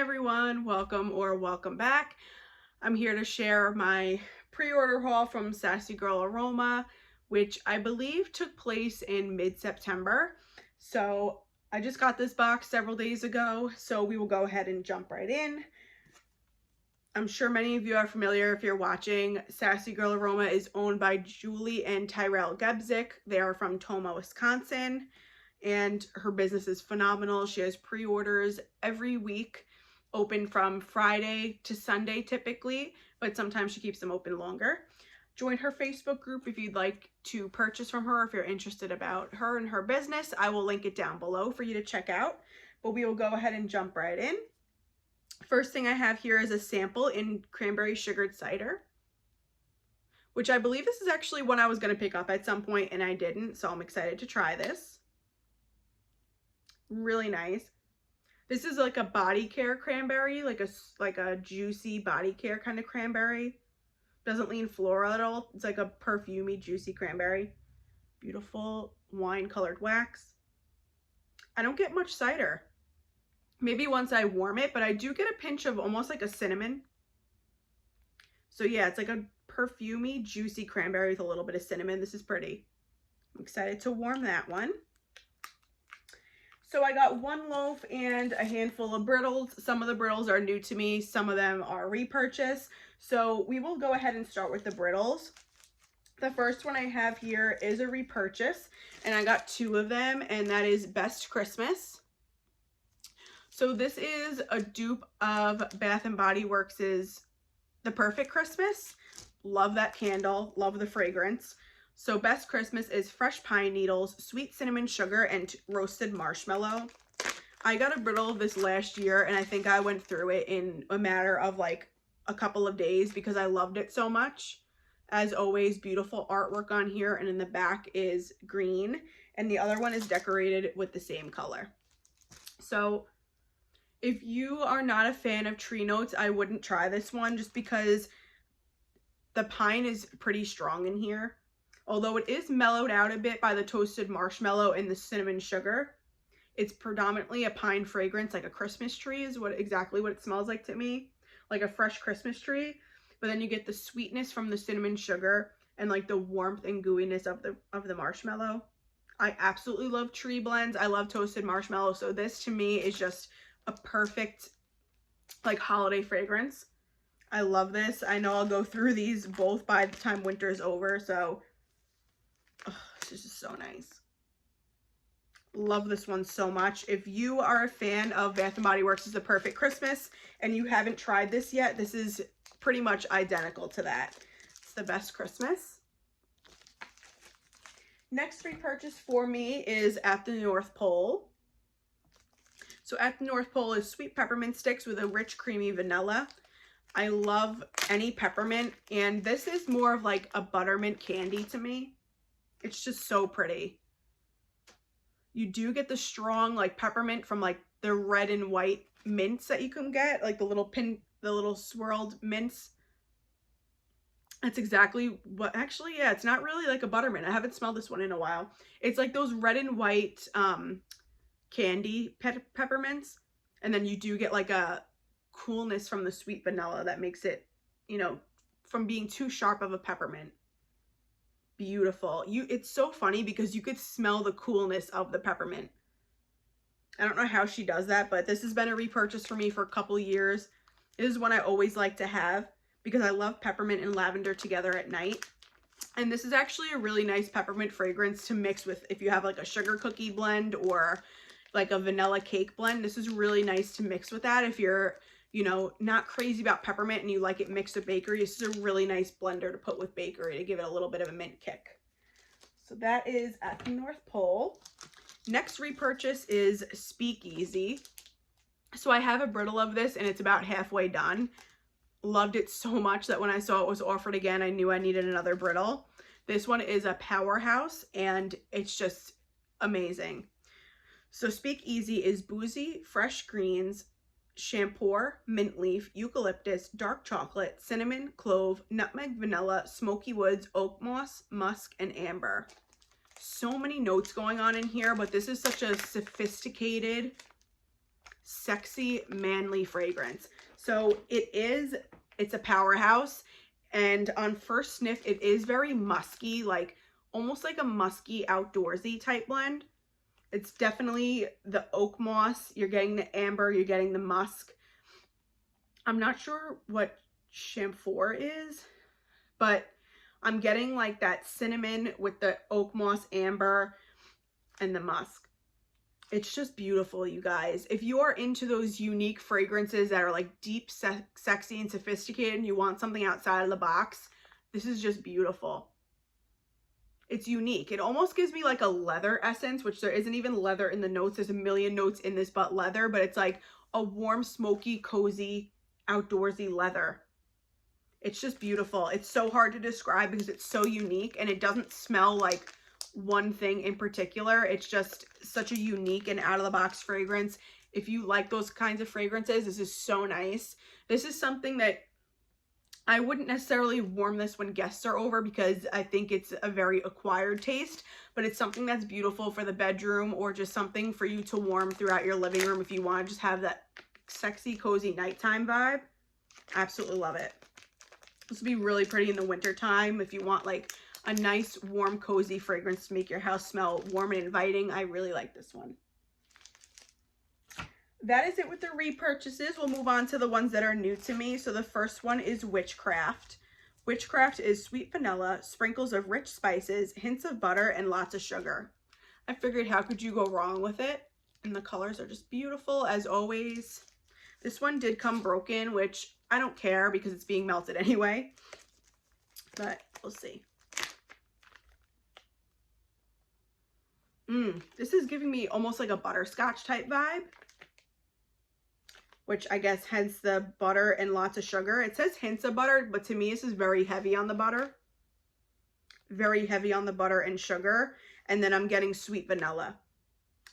everyone, welcome back. I'm here to share my pre-order haul from Sassy Girl Aroma, which I believe took place in mid-September. So I just got this box several days ago, so we will go ahead and jump right in. I'm sure many of you are familiar if you're watching. Sassy Girl Aroma is owned by Julie and Tyrell Gebzik. They are from Tomah, Wisconsin, and her business is phenomenal. She has pre-orders every week, open from Friday to Sunday typically, but sometimes she keeps them open longer. Join her Facebook group if you'd like to purchase from her, if you're interested about her and her business. I will link it down below for you to check out, but we will go ahead and jump right in. First thing I have here is a sample in cranberry sugared cider, which I believe this is actually one I was going to pick up at some point and I didn't, so I'm excited to try this. Really nice. This is like a body care cranberry, like a juicy body care kind of cranberry. Doesn't lean floral at all. It's like a perfumey, juicy cranberry. Beautiful wine colored wax. I don't get much cider. Maybe once I warm it, but I do get a pinch of almost like a cinnamon. So yeah, it's like a perfumey, juicy cranberry with a little bit of cinnamon. This is pretty. I'm excited to warm that one. So I got one loaf and a handful of brittles. Some of the brittles are new to me. Some of them are repurchase. So we will go ahead and start with the brittles. The first one I have here is a repurchase, and I got two of them, and that is Best Christmas. So this is a dupe of Bath & Body Works' The Perfect Christmas. Love that candle. Love the fragrance. So Best Christmas is fresh pine needles, sweet cinnamon sugar, and roasted marshmallow. I got a brittle of this last year, and I think I went through it in a matter of like a couple of days because I loved it so much. As always, beautiful artwork on here, and in the back is green, and the other one is decorated with the same color. So if you are not a fan of tree notes, I wouldn't try this one just because the pine is pretty strong in here. Although it is mellowed out a bit by the toasted marshmallow and the cinnamon sugar, it's predominantly a pine fragrance, like a Christmas tree is exactly what it smells like to me, like a fresh Christmas tree. But then you get the sweetness from the cinnamon sugar and like the warmth and gooiness of the marshmallow. I absolutely love tree blends. I love toasted marshmallow. So this to me is just a perfect like holiday fragrance. I love this. I know I'll go through these both by the time winter is over. So this is so nice. Love this one so much. If you are a fan of Bath & Body Works' The Perfect Christmas and you haven't tried this yet, this is pretty much identical to that. It's the Best Christmas. Next repurchase for me is At the North Pole. So At the North Pole is sweet peppermint sticks with a rich creamy vanilla. I love any peppermint, and this is more of like a buttermint candy to me. It's just so pretty. You do get the strong like peppermint from like the red and white mints that you can get, like the little swirled mints. That's exactly what, actually, yeah, it's not really like a buttermint. I haven't smelled this one in a while. It's like those red and white candy peppermints, and then you do get like a coolness from the sweet vanilla that makes it, you know, from being too sharp of a peppermint. Beautiful. It's so funny because you could smell the coolness of the peppermint. I don't know how she does that, but this has been a repurchase for me for a couple years. It is one I always like to have because I love peppermint and lavender together at night. And this is actually a really nice peppermint fragrance to mix with if you have like a sugar cookie blend or like a vanilla cake blend. This is really nice to mix with that if you're, you know, not crazy about peppermint and you like it mixed with bakery. This is a really nice blender to put with bakery to give it a little bit of a mint kick. So that is At the North Pole. Next repurchase is Speakeasy. So I have a brittle of this and it's about halfway done. Loved it so much that when I saw it was offered again, I knew I needed another brittle. This one is a powerhouse and it's just amazing. So Speakeasy is boozy, fresh greens, shampoo, mint leaf, eucalyptus, dark chocolate, cinnamon, clove, nutmeg, vanilla, smoky woods, oak moss, musk, and amber. So many notes going on in here, but this is such a sophisticated sexy, manly fragrance. So it's a powerhouse. And on first sniff, it is very musky, like almost like a musky outdoorsy type blend. It's definitely the oak moss. You're getting the amber, you're getting the musk. I'm not sure what champhor is, but I'm getting like that cinnamon with the oak moss, amber, and the musk. It's just beautiful, you guys. If you are into those unique fragrances that are like deep, sexy, and sophisticated, and you want something outside of the box, this is just beautiful. It's unique. It almost gives me like a leather essence, which there isn't even leather in the notes. There's a million notes in this but leather, but it's like a warm, smoky, cozy, outdoorsy leather. It's just beautiful. It's so hard to describe because it's so unique, and it doesn't smell like one thing in particular. It's just such a unique and out of the box fragrance. If you like those kinds of fragrances, this is so nice. This is something that I wouldn't necessarily warm this when guests are over because I think it's a very acquired taste, but it's something that's beautiful for the bedroom or just something for you to warm throughout your living room if you want to just have that sexy, cozy nighttime vibe. Absolutely love it. This would be really pretty in the winter time if you want like a nice, warm, cozy fragrance to make your house smell warm and inviting. I really like this one. That is it with the repurchases. We'll move on to the ones that are new to me. So the first one is Witchcraft. Witchcraft is sweet vanilla, sprinkles of rich spices, hints of butter, and lots of sugar. I figured how could you go wrong with it? And the colors are just beautiful as always. This one did come broken, which I don't care because it's being melted anyway. But we'll see. This is giving me almost like a butterscotch type vibe, which I guess hence the butter and lots of sugar. It says hints of butter, but to me this is very heavy on the butter. Very heavy on the butter and sugar. And then I'm getting sweet vanilla.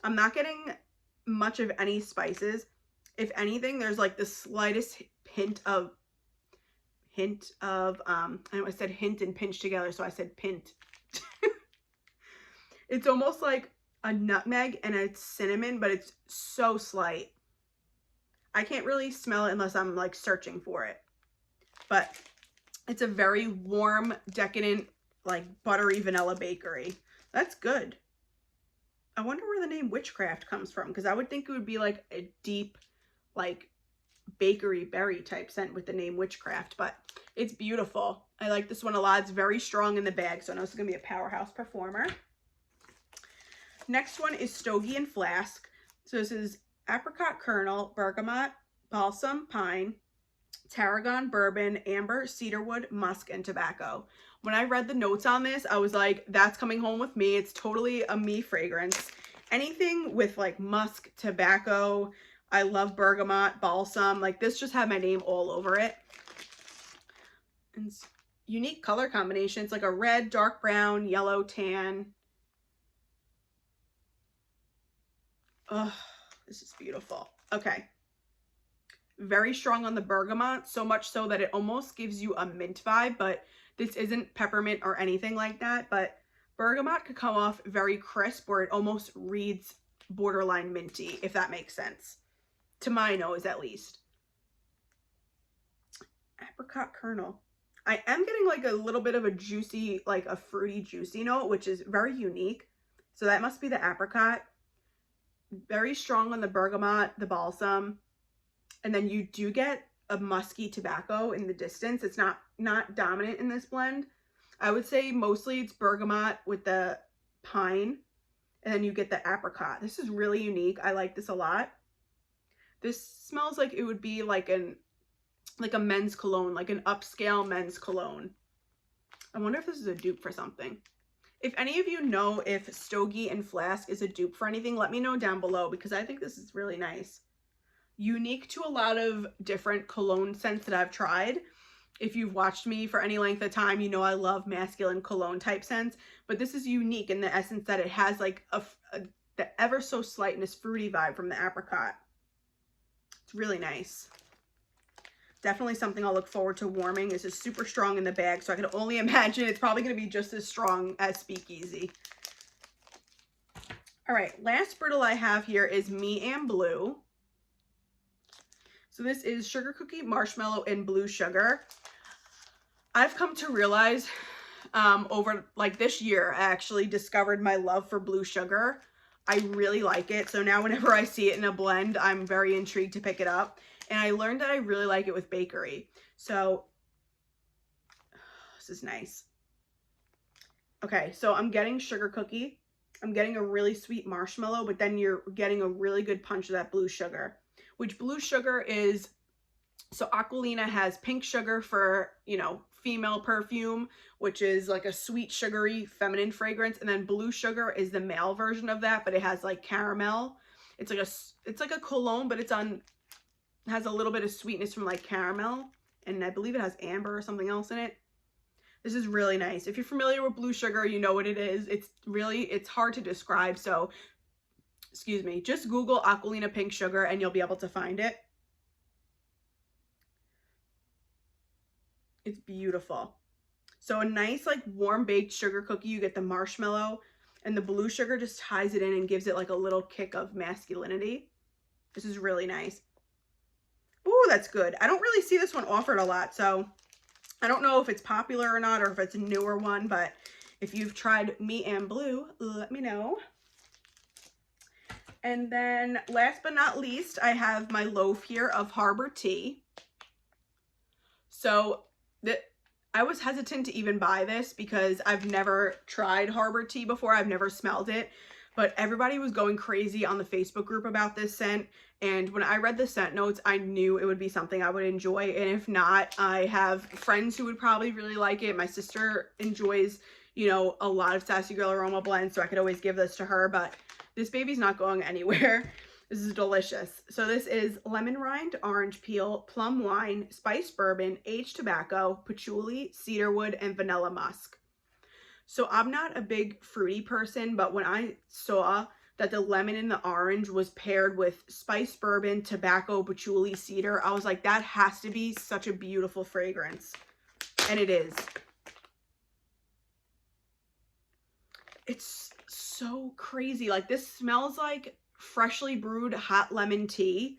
I'm not getting much of any spices. If anything, there's like the slightest hint of, I know I said hint and pinch together, so I said pint. It's almost like a nutmeg and a cinnamon, but it's so slight. I can't really smell it unless I'm like searching for it. But it's a very warm, decadent, like buttery vanilla bakery. That's good. I wonder where the name Witchcraft comes from, because I would think it would be like a deep, like bakery berry type scent with the name Witchcraft, but it's beautiful. I like this one a lot. It's very strong in the bag, so I know it's going to be a powerhouse performer. Next one is Stogy Flask. So this is apricot kernel, bergamot, balsam, pine, tarragon, bourbon, amber, cedarwood, musk, and tobacco. When I read the notes on this, I was like, that's coming home with me. It's totally a me fragrance. Anything with like musk, tobacco, I love bergamot, balsam, like this just had my name all over it. And it's unique color combination. It's like a red, dark brown, yellow, tan. Oh, this is beautiful. Okay. Very strong on the bergamot, so much so that it almost gives you a mint vibe, but this isn't peppermint or anything like that. But bergamot could come off very crisp, or it almost reads borderline minty, if that makes sense. To my nose, at least. Apricot kernel. I am getting like a little bit of a juicy, like a fruity juicy note, which is very unique. So that must be the apricot. Very strong on the bergamot, the balsam, and then you do get a musky tobacco in the distance. It's not dominant in this blend. I would say mostly it's bergamot with the pine, and then you get the apricot. This is really unique. I like this a lot. This smells like it would be like a men's cologne, like an upscale men's cologne. I wonder if this is a dupe for something. If any of you know if Stogy Flask is a dupe for anything, let me know down below, because I think this is really nice. Unique to a lot of different cologne scents that I've tried. If you've watched me for any length of time, you know I love masculine cologne type scents, but this is unique in the essence that it has like the ever so slightness fruity vibe from the apricot. It's really nice. Definitely something I'll look forward to warming. This is super strong in the bag, so I can only imagine it's probably going to be just as strong as Speakeasy. All right, last brittle I have here is Me and Blue. So this is sugar cookie, marshmallow, and blue sugar. I've come to realize over like this year, I actually discovered my love for blue sugar. I really like it. So now whenever I see it in a blend, I'm very intrigued to pick it up. And I learned that I really like it with bakery. So this is nice. Okay, so I'm getting sugar cookie. I'm getting a really sweet marshmallow, but then you're getting a really good punch of that blue sugar, which blue sugar is, so Aquilina has pink sugar for, you know, female perfume, which is like a sweet, sugary, feminine fragrance. And then blue sugar is the male version of that, but it has like caramel. It's like a cologne, but has a little bit of sweetness from like caramel. And I believe it has amber or something else in it. This is really nice. If you're familiar with blue sugar, you know what it is. It's hard to describe. So, excuse me, just Google Aquilina pink sugar and you'll be able to find it. It's beautiful. So a nice like warm baked sugar cookie. You get the marshmallow and the blue sugar just ties it in and gives it like a little kick of masculinity. This is really nice. Ooh, that's good. I don't really see this one offered a lot, so I don't know if it's popular or not, or if it's a newer one, but if you've tried Me and Blue, let me know. And then last but not least, I have my loaf here of Harbor Tea. So I was hesitant to even buy this because I've never tried Harbor Tea before. I've never smelled it, but everybody was going crazy on the Facebook group about this scent. And when I read the scent notes, I knew it would be something I would enjoy. And if not, I have friends who would probably really like it. My sister enjoys, you know, a lot of Sassy Girl Aroma blends, so I could always give this to her, but this baby's not going anywhere. This is delicious. So this is lemon rind, orange peel, plum wine, spiced bourbon, aged tobacco, patchouli, cedarwood, and vanilla musk. So I'm not a big fruity person, but when I saw that the lemon and the orange was paired with spiced bourbon, tobacco, patchouli, cedar, I was like, that has to be such a beautiful fragrance. And it is. It's so crazy. Like, this smells like freshly brewed hot lemon tea,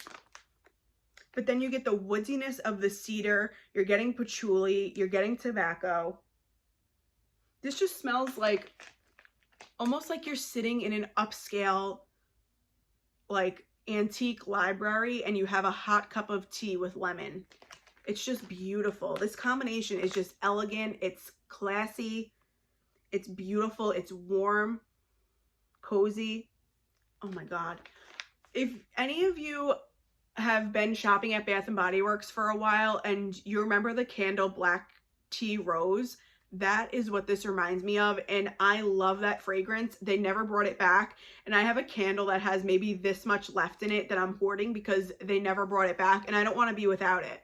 but then you get the woodiness of the cedar, you're getting patchouli, you're getting tobacco. This just smells like almost like you're sitting in an upscale like antique library and you have a hot cup of tea with lemon. It's just beautiful. This combination is just elegant, it's classy, it's beautiful, it's warm, cozy. Oh my God. If any of you have been shopping at Bath & Body Works for a while and you remember the candle Black Tea Rose, that is what this reminds me of, and I love that fragrance. They never brought it back, and I have a candle that has maybe this much left in it that I'm hoarding because they never brought it back, and I don't want to be without it.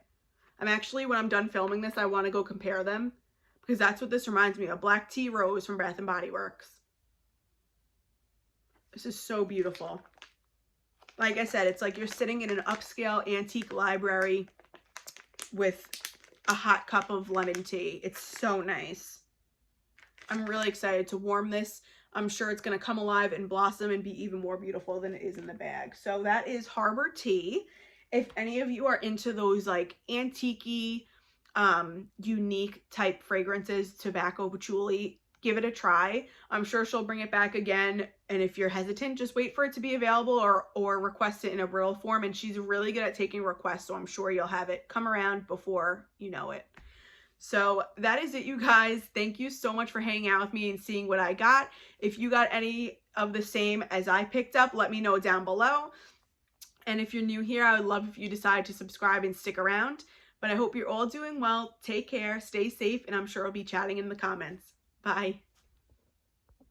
I'm actually, when I'm done filming this, I want to go compare them because that's what this reminds me of. Black Tea Rose from Bath & Body Works. This is so beautiful. Like I said, it's like you're sitting in an upscale antique library with a hot cup of lemon tea. It's so nice. I'm really excited to warm this. I'm sure it's going to come alive and blossom and be even more beautiful than it is in the bag. So that is Harbor Tea. If any of you are into those like antique-y, unique type fragrances, tobacco, patchouli, give it a try. I'm sure she'll bring it back again. And if you're hesitant, just wait for it to be available or request it in a real form. And she's really good at taking requests, so I'm sure you'll have it come around before you know it. So that is it, you guys. Thank you so much for hanging out with me and seeing what I got. If you got any of the same as I picked up, let me know down below. And if you're new here, I would love if you decide to subscribe and stick around. But I hope you're all doing well. Take care, stay safe, and I'm sure I'll be chatting in the comments. Bye.